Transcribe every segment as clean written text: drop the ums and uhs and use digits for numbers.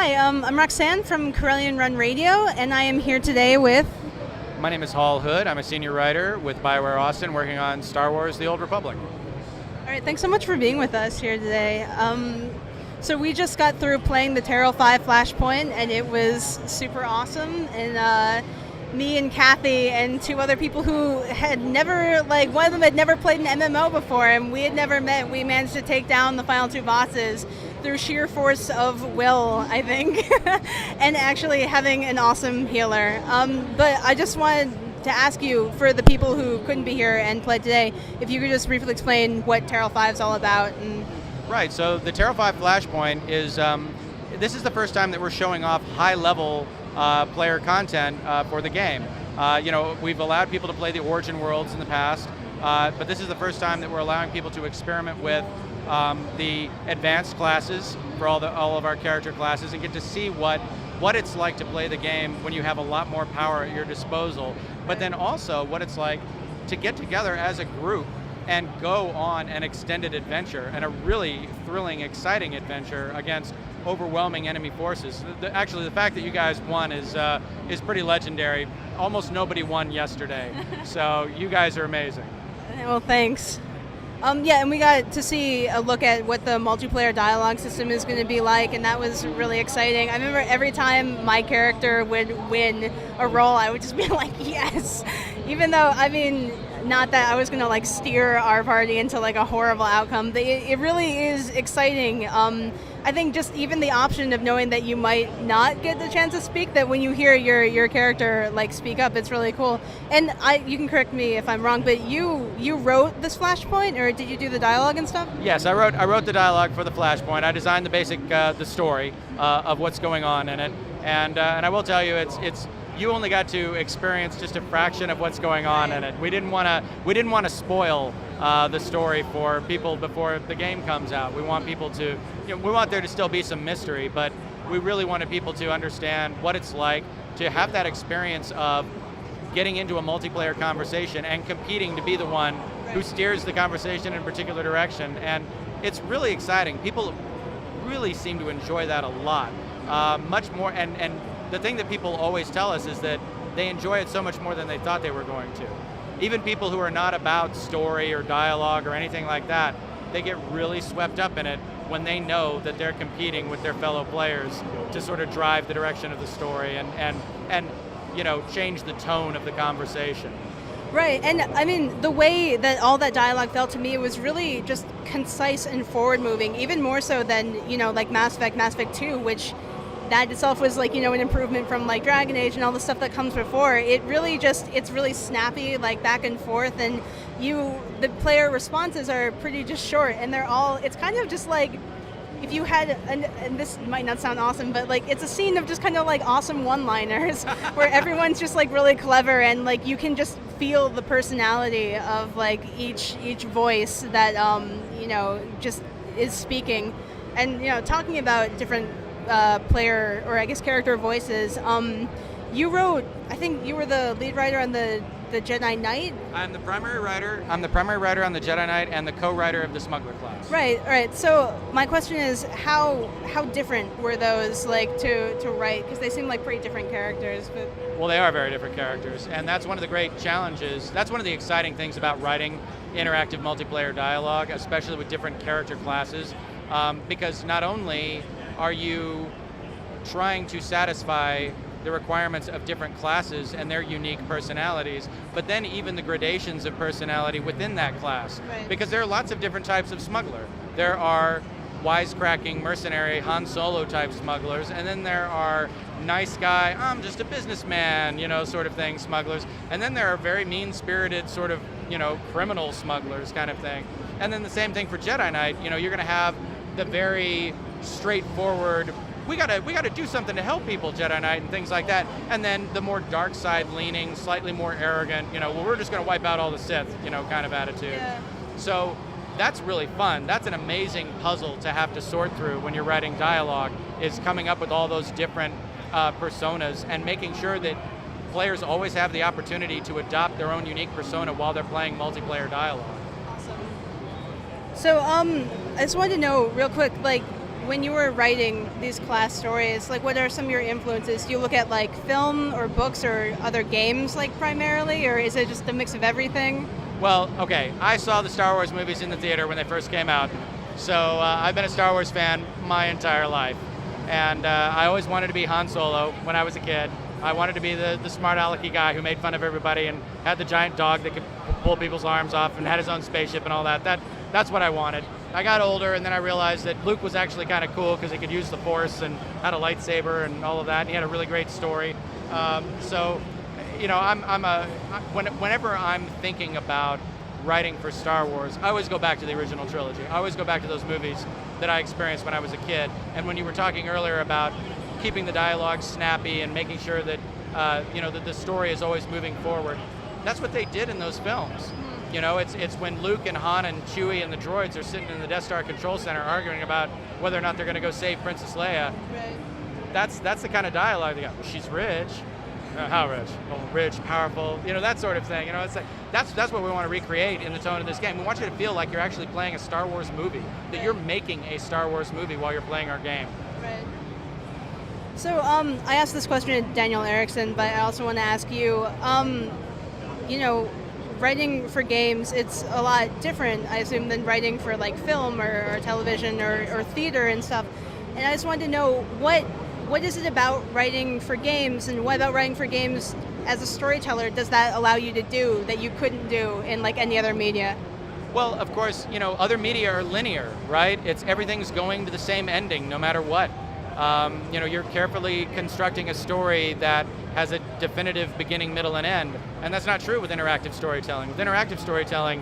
Hi, I'm Roxanne from Corellian Run Radio, and I am here today with... My name is Hall Hood. I'm a senior writer with BioWare Austin working on Star Wars The Old Republic. All right, thanks so much for being with us here today. So we just got through playing the Terral 5 Flashpoint, and it was super awesome. And me and Kathy and two other people who had never, one of them had never played an MMO before, and we had never met. We managed to take down the final two bosses through sheer force of will, I think, and actually having an awesome healer. But I just wanted to ask you, for the people who couldn't be here and played today, if you could just briefly explain what Terral 5 is all about. Right, so the Terral 5 Flashpoint is, this is the first time that we're showing off high-level player content for the game. We've allowed people to play the Origin worlds in the past, but this is the first time that we're allowing people to experiment with the advanced classes for all of our character classes and get to see what it's like to play the game when you have a lot more power at your disposal, but then also what it's like to get together as a group and go on an extended adventure, and a really thrilling, exciting adventure against overwhelming enemy forces. Actually, the fact that you guys won is pretty legendary. Almost nobody won yesterday, so you guys are amazing. Well, thanks. Yeah, and we got to see a look at what the multiplayer dialogue system is going to be like, and that was really exciting. I remember every time my character would win a role, I would just be like, yes! Even though, not that I was going to steer our party into a horrible outcome. It really is exciting. I think just even the option of knowing that you might not get the chance to speak, that when you hear your character speak up, it's really cool. And you can correct me if I'm wrong, but you wrote this Flashpoint, or did you do the dialogue and stuff? Yes, I wrote the dialogue for the Flashpoint. I designed the basic the story of what's going on in it, and I will tell you, it's you only got to experience just a fraction of what's going on in it. We didn't want to spoil the story for people before the game comes out. We want people to, we want there to still be some mystery, but we really wanted people to understand what it's like to have that experience of getting into a multiplayer conversation and competing to be the one who steers the conversation in a particular direction. And it's really exciting. People really seem to enjoy that a lot, much more. And the thing that people always tell us is that they enjoy it so much more than they thought they were going to. Even people who are not about story or dialogue or anything like that, they get really swept up in it when they know that they're competing with their fellow players to sort of drive the direction of the story and change the tone of the conversation. Right, and the way that all that dialogue felt to me, it was really just concise and forward-moving, even more so than, Mass Effect 2, which that itself was an improvement from Dragon Age and all the stuff that comes before. It's really snappy, back and forth, and the player responses are pretty just short, and it's kind of just if you had, and this might not sound awesome, but it's a scene of just kind of awesome one-liners where everyone's just really clever, and you can just feel the personality of each voice that just is speaking. And talking about different player, or I guess character voices, you wrote, I think you were the lead writer on the Jedi Knight? I'm the primary writer on the Jedi Knight and the co-writer of the Smuggler class. Right. So my question is, how different were those to write? Because they seem like pretty different characters. But well, they are very different characters, and that's one of the great challenges. That's one of the exciting things about writing interactive multiplayer dialogue, especially with different character classes, because not only are you trying to satisfy the requirements of different classes and their unique personalities, but then even the gradations of personality within that class. Right. Because there are lots of different types of smuggler. There are wisecracking, mercenary, Han Solo type smugglers, and then there are nice guy, I'm just a businessman, sort of thing, smugglers. And then there are very mean-spirited sort of, criminal smugglers kind of thing. And then the same thing for Jedi Knight, you're going to have the very straightforward, we gotta do something to help people, Jedi Knight, and things like that. And then the more dark side leaning, slightly more arrogant, we're just gonna wipe out all the Sith, kind of attitude. Yeah. So that's really fun. That's an amazing puzzle to have to sort through when you're writing dialogue, is coming up with all those different personas and making sure that players always have the opportunity to adopt their own unique persona while they're playing multiplayer dialogue. Awesome. So I just wanted to know real quick, when you were writing these class stories, like what are some of your influences? Do you look at like film or books or other games like primarily, or is it just a mix of everything? Well, okay, I saw the Star Wars movies in the theater when they first came out, so I've been a Star Wars fan my entire life. And I always wanted to be Han Solo when I was a kid. I wanted to be the smart alecky guy who made fun of everybody and had the giant dog that could pull people's arms off and had his own spaceship and all that. That's what I wanted. I got older and then I realized that Luke was actually kind of cool because he could use the Force and had a lightsaber and all of that. And he had a really great story. So, you know, whenever I'm thinking about writing for Star Wars, I always go back to the original trilogy. I always go back to those movies that I experienced when I was a kid. And when you were talking earlier about keeping the dialogue snappy and making sure that that the story is always moving forward, that's what they did in those films. You know, it's when Luke and Han and Chewie and the droids are sitting in the Death Star Control Center arguing about whether or not they're going to go save Princess Leia. Right. That's the kind of dialogue they got. Well, she's rich. How rich? Oh, rich, powerful. You know, that sort of thing. You know, it's like that's what we want to recreate in the tone of this game. We want you to feel like you're actually playing a Star Wars movie. That you're making a Star Wars movie while you're playing our game. Right. So I asked this question to Daniel Erickson, but I also want to ask you, writing for games, it's a lot different, I assume, than writing for like film or television or theater and stuff. And I just wanted to know what is it about writing for games, and what about writing for games as a storyteller does that allow you to do that you couldn't do in like any other media? Well, of course, other media are linear, right? Everything's going to the same ending no matter what. You're carefully constructing a story that has a definitive beginning, middle, and end. And that's not true with interactive storytelling. With interactive storytelling,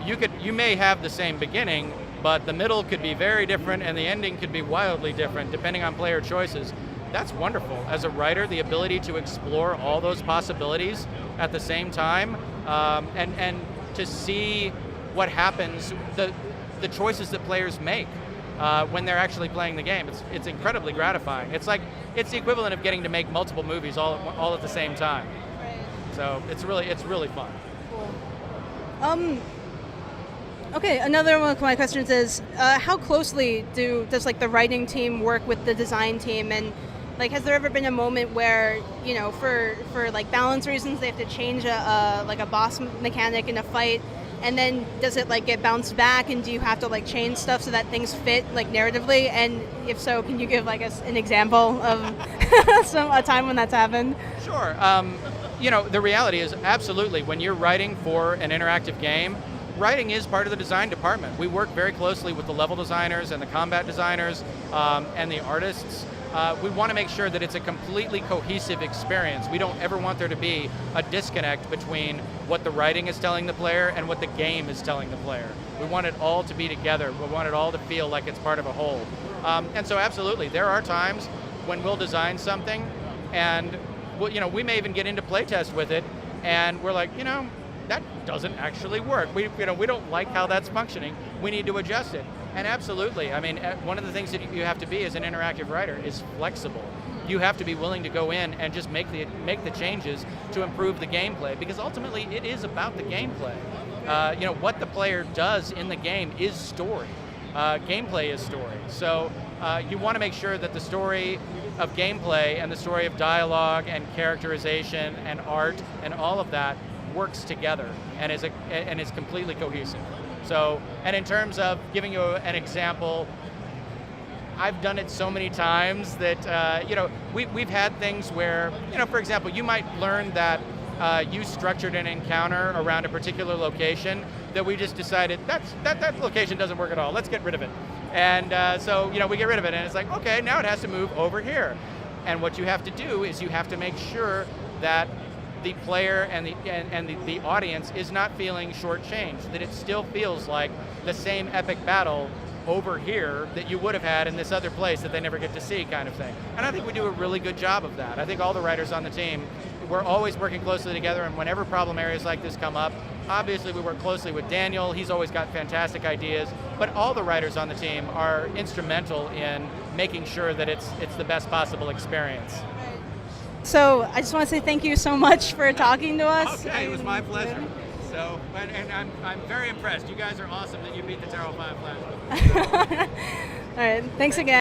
you may have the same beginning, but the middle could be very different and the ending could be wildly different depending on player choices. That's wonderful. As a writer, the ability to explore all those possibilities at the same time and to see what happens, the choices that players make. When they're actually playing the game, it's incredibly gratifying. It's the equivalent of getting to make multiple movies all at the same time. Right. So it's really fun. Cool. Okay, another one of my questions is how closely does like the writing team work with the design team, and like has there ever been a moment where for like balance reasons they have to change a boss mechanic in a fight? And then does it like get bounced back, and do you have to like change stuff so that things fit like narratively? And if so, can you give like an example of a time when that's happened? Sure. The reality is absolutely when you're writing for an interactive game, writing is part of the design department. We work very closely with the level designers and the combat designers and the artists. We want to make sure that it's a completely cohesive experience. We don't ever want there to be a disconnect between what the writing is telling the player and what the game is telling the player. We want it all to be together. We want it all to feel like it's part of a whole. And so absolutely, there are times when we'll design something and we may even get into playtest with it and we're like, that doesn't actually work. We don't like how that's functioning. We need to adjust it. And absolutely, I mean, one of the things that you have to be as an interactive writer is flexible. You have to be willing to go in and just make the changes to improve the gameplay, because ultimately it is about the gameplay. What the player does in the game is story. Gameplay is story. So you want to make sure that the story of gameplay and the story of dialogue and characterization and art and all of that works together and is completely cohesive. So, and in terms of giving you an example, I've done it so many times that, we've had things where, for example, you might learn that you structured an encounter around a particular location that we just decided that location doesn't work at all. Let's get rid of it. And so, we get rid of it and it's like, okay, now it has to move over here. And what you have to do is you have to make sure that the player and the audience is not feeling shortchanged, that it still feels like the same epic battle over here that you would have had in this other place that they never get to see, kind of thing. And I think we do a really good job of that. I think all the writers on the team, we're always working closely together, and whenever problem areas like this come up, obviously we work closely with Daniel. He's always got fantastic ideas, but all the writers on the team are instrumental in making sure that it's the best possible experience. So I just want to say thank you so much for talking to us. Okay, it was my pleasure. So, and I'm very impressed. You guys are awesome that you beat the Terrell 5 Flash. All right. Thanks again.